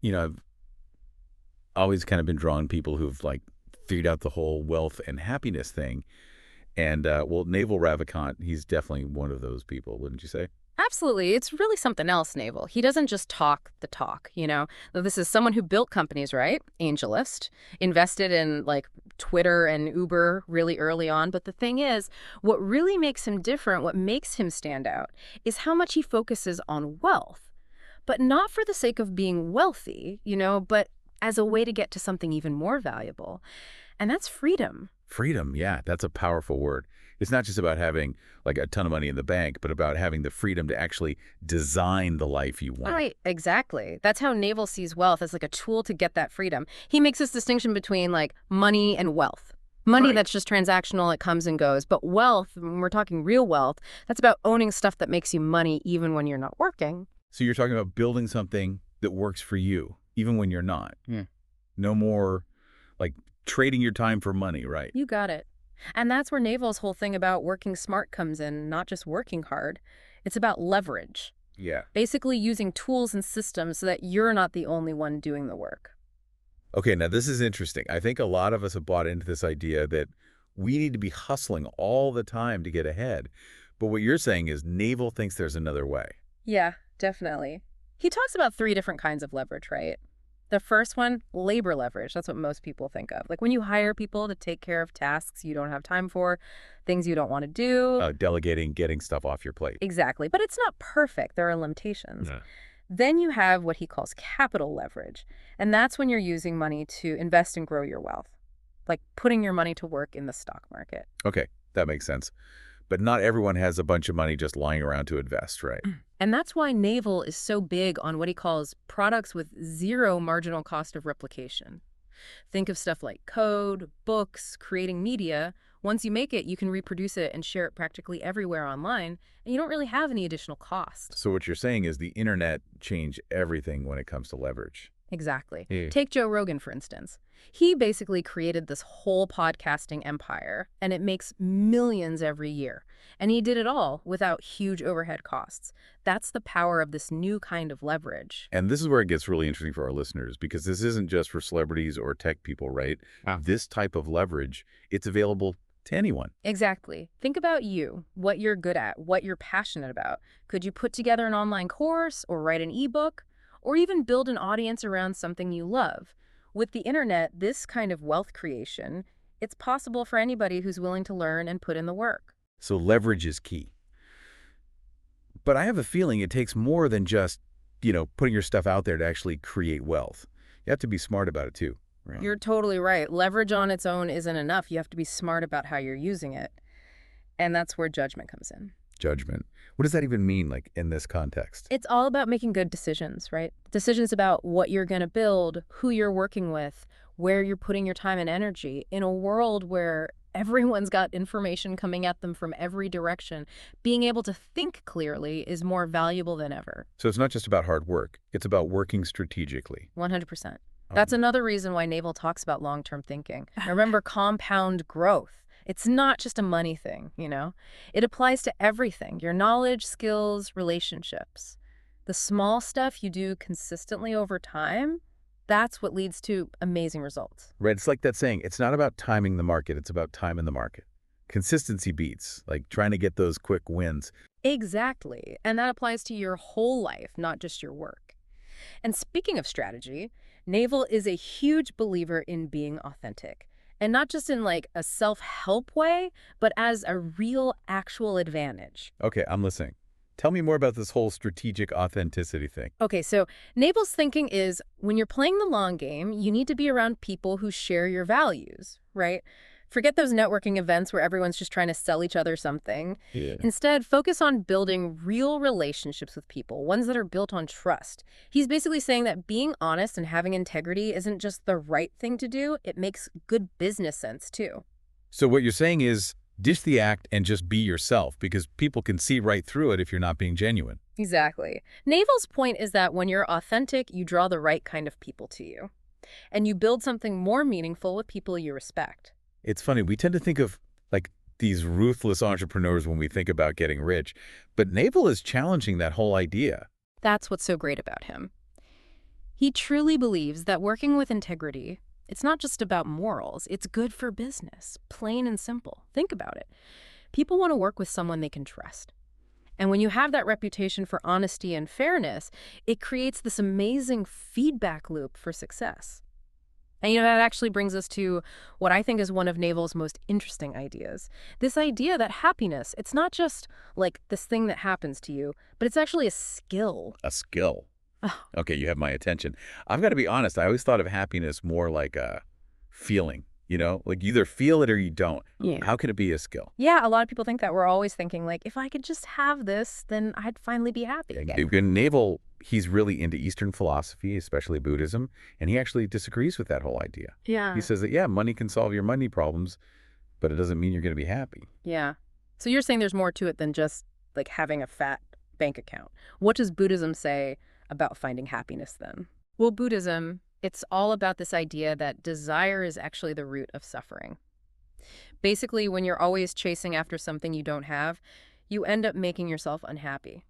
I've always kind of been drawn to people who've like figured out the whole wealth and happiness thing. And well, Naval Ravikant, he's definitely one of those people, wouldn't you say? Absolutely. It's really something else, Naval. He doesn't just talk the talk, you know? This is someone who built companies, right? Angelist, invested in like Twitter and Uber really early on. But the thing is, what really makes him different, what makes him stand out, is how much he focuses on wealth. But not for the sake of being wealthy, but as a way to get to something even more valuable. And that's freedom. Freedom, yeah, that's a powerful word. It's not just about having like a ton of money in the bank, but about having the freedom to actually design the life you want. Right, exactly. That's how Naval sees wealth as like a tool to get that freedom. He makes this distinction between like money and wealth. Money Right. that's just transactional, it comes and goes. But wealth, when we're talking real wealth, that's about owning stuff that makes you money even when you're not working. So you're talking about building something that works for you, even when you're not. No more like trading your time for money, right? You got it. And that's where Naval's whole thing about working smart comes in, not just working hard. It's about leverage. Yeah. Basically using tools and systems so that you're not the only one doing the work. Okay, now this is interesting. I think a lot of us have bought into this idea that we need to be hustling all the time to get ahead. But what you're saying is Naval thinks there's another way. Yeah, definitely. He talks about 3 different kinds of leverage, right? The first one, labor leverage. That's what most people think of. Like when you hire people to take care of tasks you don't have time for, things you don't want to do. Delegating, getting stuff off your plate. Exactly. But it's not perfect. There are limitations. Yeah. Then you have what he calls capital leverage. And that's when you're using money to invest and grow your wealth, like putting your money to work in the stock market. Okay, that makes sense. But not everyone has a bunch of money just lying around to invest, right? And that's why Naval is so big on what he calls products with 0 marginal cost of replication. Think of stuff like code, books, creating media. Once you make it, you can reproduce it and share it practically everywhere online, and you don't really have any additional cost. So what you're saying is the internet changed everything when it comes to leverage. Exactly. Yeah. Take Joe Rogan, for instance. He basically created this whole podcasting empire, and it makes millions every year. And he did it all without huge overhead costs. That's the power of this new kind of leverage. And this is where it gets really interesting for our listeners, because this isn't just for celebrities or tech people, right? Wow. This type of leverage, it's available to anyone. Exactly. Think about you, what you're good at, what you're passionate about. Could you put together an online course or write an ebook? Or even build an audience around something you love. With the internet, this kind of wealth creation, it's possible for anybody who's willing to learn and put in the work. So leverage is key. But I have a feeling it takes more than just, putting your stuff out there to actually create wealth. You have to be smart about it too. Right? You're totally right. Leverage on its own isn't enough. You have to be smart about how you're using it. And that's where judgment comes in. Judgment. What does that even mean, like, in this context? It's all about making good decisions, right? Decisions about what you're going to build, who you're working with, where you're putting your time and energy. In a world where everyone's got information coming at them from every direction, being able to think clearly is more valuable than ever. So it's not just about hard work. It's about working strategically. 100%. That's another reason why Naval talks about long-term thinking. Remember, compound growth. It's not just a money thing, It applies to everything, your knowledge, skills, relationships. The small stuff you do consistently over time, that's what leads to amazing results. Right. It's like that saying, it's not about timing the market. It's about time in the market. Consistency beats, like trying to get those quick wins. Exactly. And that applies to your whole life, not just your work. And speaking of strategy, Naval is a huge believer in being authentic. And not just in like a self-help way, but as a real, actual advantage. Okay, I'm listening. Tell me more about this whole strategic authenticity thing. Okay, so Naval's thinking is when you're playing the long game, you need to be around people who share your values, right? Forget those networking events where everyone's just trying to sell each other something. Yeah. Instead, focus on building real relationships with people, ones that are built on trust. He's basically saying that being honest and having integrity isn't just the right thing to do, it makes good business sense too. So what you're saying is dish the act and just be yourself, because people can see right through it if you're not being genuine. Exactly. Naval's point is that when you're authentic, you draw the right kind of people to you. And you build something more meaningful with people you respect. It's funny, we tend to think of like these ruthless entrepreneurs when we think about getting rich, but Naval is challenging that whole idea. That's what's so great about him. He truly believes that working with integrity, it's not just about morals, it's good for business, plain and simple. Think about it. People want to work with someone they can trust. And when you have that reputation for honesty and fairness, it creates this amazing feedback loop for success. And that actually brings us to what I think is one of Naval's most interesting ideas. This idea that happiness, it's not just like this thing that happens to you, but it's actually a skill. A skill. Okay, you have my attention. I've got to be honest. I always thought of happiness more like a feeling, like you either feel it or you don't. Yeah. How can it be a skill? Yeah, a lot of people think that. We're always thinking, like, if I could just have this, then I'd finally be happy again. In Naval, he's really into Eastern philosophy, especially Buddhism, and he actually disagrees with that whole idea. Yeah. He says that, yeah, money can solve your money problems, but it doesn't mean you're going to be happy. Yeah. So you're saying there's more to it than just, like, having a fat bank account. What does Buddhism say about finding happiness then? Well, Buddhism, it's all about this idea that desire is actually the root of suffering. Basically, when you're always chasing after something you don't have, you end up making yourself unhappy.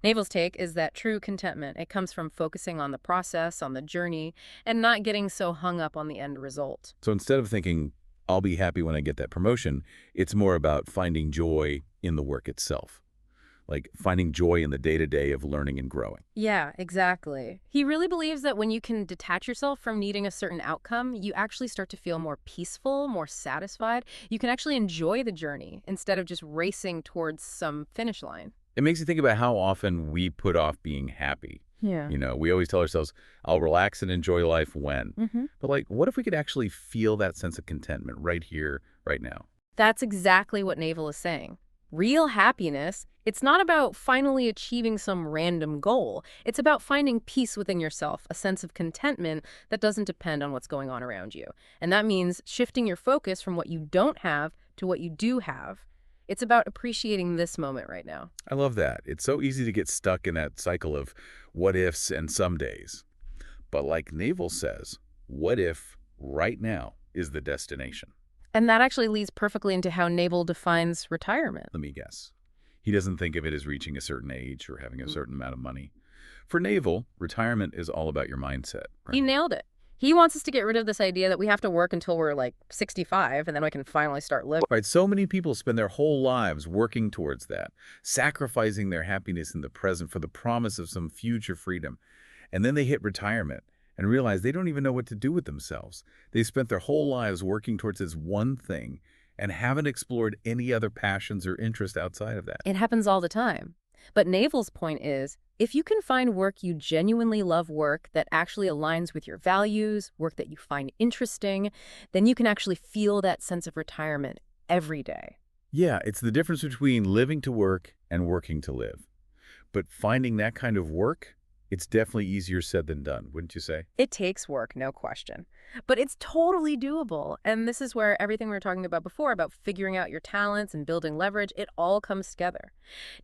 Naval's take is that true contentment, it comes from focusing on the process, on the journey, and not getting so hung up on the end result. So instead of thinking, I'll be happy when I get that promotion, it's more about finding joy in the work itself. Like finding joy in the day-to-day of learning and growing. Yeah, exactly. He really believes that when you can detach yourself from needing a certain outcome, you actually start to feel more peaceful, more satisfied. You can actually enjoy the journey instead of just racing towards some finish line. It makes you think about how often we put off being happy. Yeah. We always tell ourselves, I'll relax and enjoy life when. But like, what if we could actually feel that sense of contentment right here, right now? That's exactly what Naval is saying. Real happiness, it's not about finally achieving some random goal. It's about finding peace within yourself, a sense of contentment that doesn't depend on what's going on around you. And that means shifting your focus from what you don't have to what you do have. It's about appreciating this moment right now. I love that. It's so easy to get stuck in that cycle of what ifs and some days. But like Naval says, what if right now is the destination? And that actually leads perfectly into how Naval defines retirement. Let me guess. He doesn't think of it as reaching a certain age or having a certain amount of money. For Naval, retirement is all about your mindset. Right? He nailed it. He wants us to get rid of this idea that we have to work until we're like 65 and then we can finally start living. Right, so many people spend their whole lives working towards that, sacrificing their happiness in the present for the promise of some future freedom. And then they hit retirement and realize they don't even know what to do with themselves. They spent their whole lives working towards this one thing and haven't explored any other passions or interests outside of that. It happens all the time. But Naval's point is, if you can find work you genuinely love, work that actually aligns with your values, work that you find interesting, then you can actually feel that sense of retirement every day. Yeah, it's the difference between living to work and working to live. But finding that kind of work, it's definitely easier said than done, wouldn't you say? It takes work, no question. But it's totally doable. And this is where everything we were talking about before, about figuring out your talents and building leverage, it all comes together.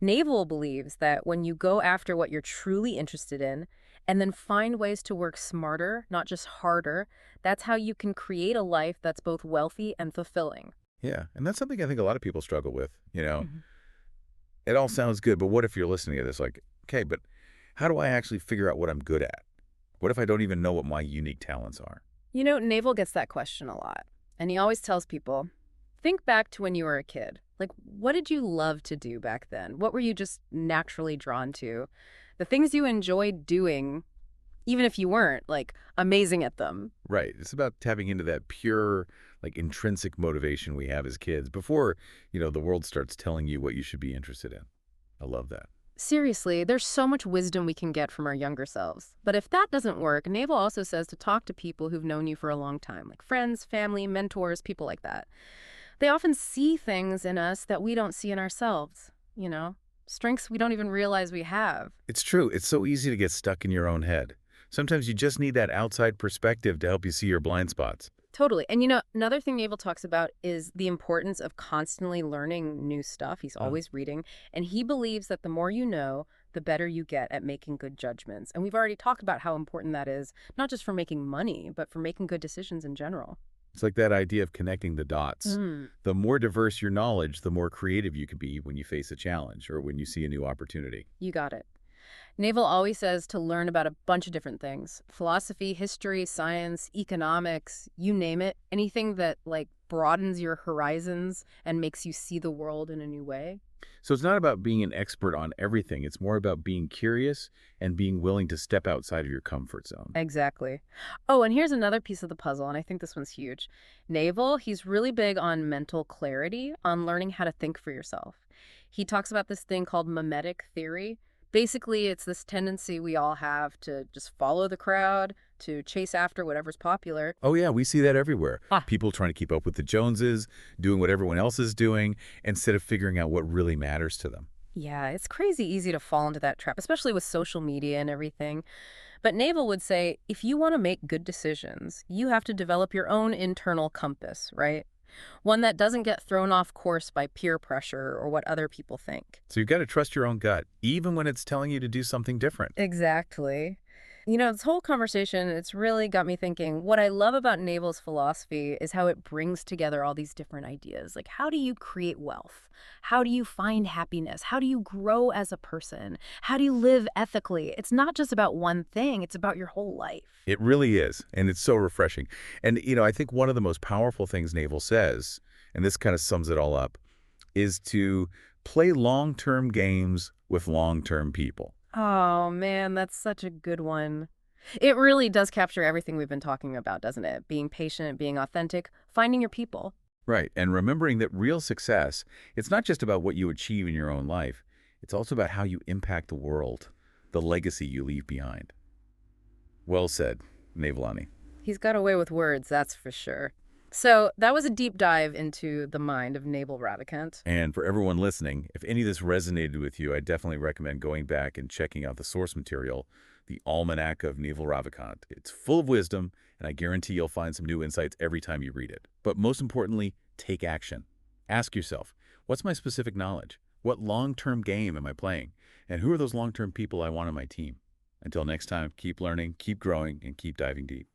Naval believes that when you go after what you're truly interested in and then find ways to work smarter, not just harder, that's how you can create a life that's both wealthy and fulfilling. Yeah, and that's something I think a lot of people struggle with. It all sounds good, but what if you're listening to this like, okay, but how do I actually figure out what I'm good at? What if I don't even know what my unique talents are? Naval gets that question a lot. And he always tells people, think back to when you were a kid. Like, what did you love to do back then? What were you just naturally drawn to? The things you enjoyed doing, even if you weren't, like, amazing at them. Right. It's about tapping into that pure, like, intrinsic motivation we have as kids before, the world starts telling you what you should be interested in. I love that. Seriously, there's so much wisdom we can get from our younger selves. But if that doesn't work, Naval also says to talk to people who've known you for a long time, like friends, family, mentors, people like that. They often see things in us that we don't see in ourselves, strengths we don't even realize we have. It's true. It's so easy to get stuck in your own head. Sometimes you just need that outside perspective to help you see your blind spots. Totally. And another thing Naval talks about is the importance of constantly learning new stuff. He's always reading. And he believes that the more you know, the better you get at making good judgments. And we've already talked about how important that is, not just for making money, but for making good decisions in general. It's like that idea of connecting the dots. The more diverse your knowledge, the more creative you can be when you face a challenge or when you see a new opportunity. You got it. Naval always says to learn about a bunch of different things. Philosophy, history, science, economics, you name it. Anything that, like, broadens your horizons and makes you see the world in a new way. So it's not about being an expert on everything. It's more about being curious and being willing to step outside of your comfort zone. Exactly. Oh, and here's another piece of the puzzle, and I think this one's huge. Naval, he's really big on mental clarity, on learning how to think for yourself. He talks about this thing called mimetic theory. Basically, it's this tendency we all have to just follow the crowd, to chase after whatever's popular. Oh, yeah, we see that everywhere. Ah, People trying to keep up with the Joneses, doing what everyone else is doing, instead of figuring out what really matters to them. yeah, it's crazy easy to fall into that trap, especially with social media and everything. But Naval would say if you want to make good decisions, you have to develop your own internal compass, right? One that doesn't get thrown off course by peer pressure or what other people think. So you've got to trust your own gut, even when it's telling you to do something different. Exactly. You know, this whole conversation, it's really got me thinking. What I love about Naval's philosophy is how it brings together all these different ideas. Like, how do you create wealth? How do you find happiness? How do you grow as a person? How do you live ethically? It's not just about one thing, it's about your whole life. It really is, and it's so refreshing. And, I think one of the most powerful things Naval says, and this kind of sums it all up, is to play long-term games with long-term people. Oh, man, that's such a good one. It really does capture everything we've been talking about, doesn't it? Being patient, being authentic, finding your people. Right, and remembering that real success, it's not just about what you achieve in your own life. It's also about how you impact the world, the legacy you leave behind. Well said, Navalani. He's got a way with words, that's for sure. So that was a deep dive into the mind of Naval Ravikant. And for everyone listening, if any of this resonated with you, I definitely recommend going back and checking out the source material, the Almanack of Naval Ravikant. It's full of wisdom, and I guarantee you'll find some new insights every time you read it. But most importantly, take action. Ask yourself, what's my specific knowledge? What long-term game am I playing? And who are those long-term people I want on my team? Until next time, keep learning, keep growing, and keep diving deep.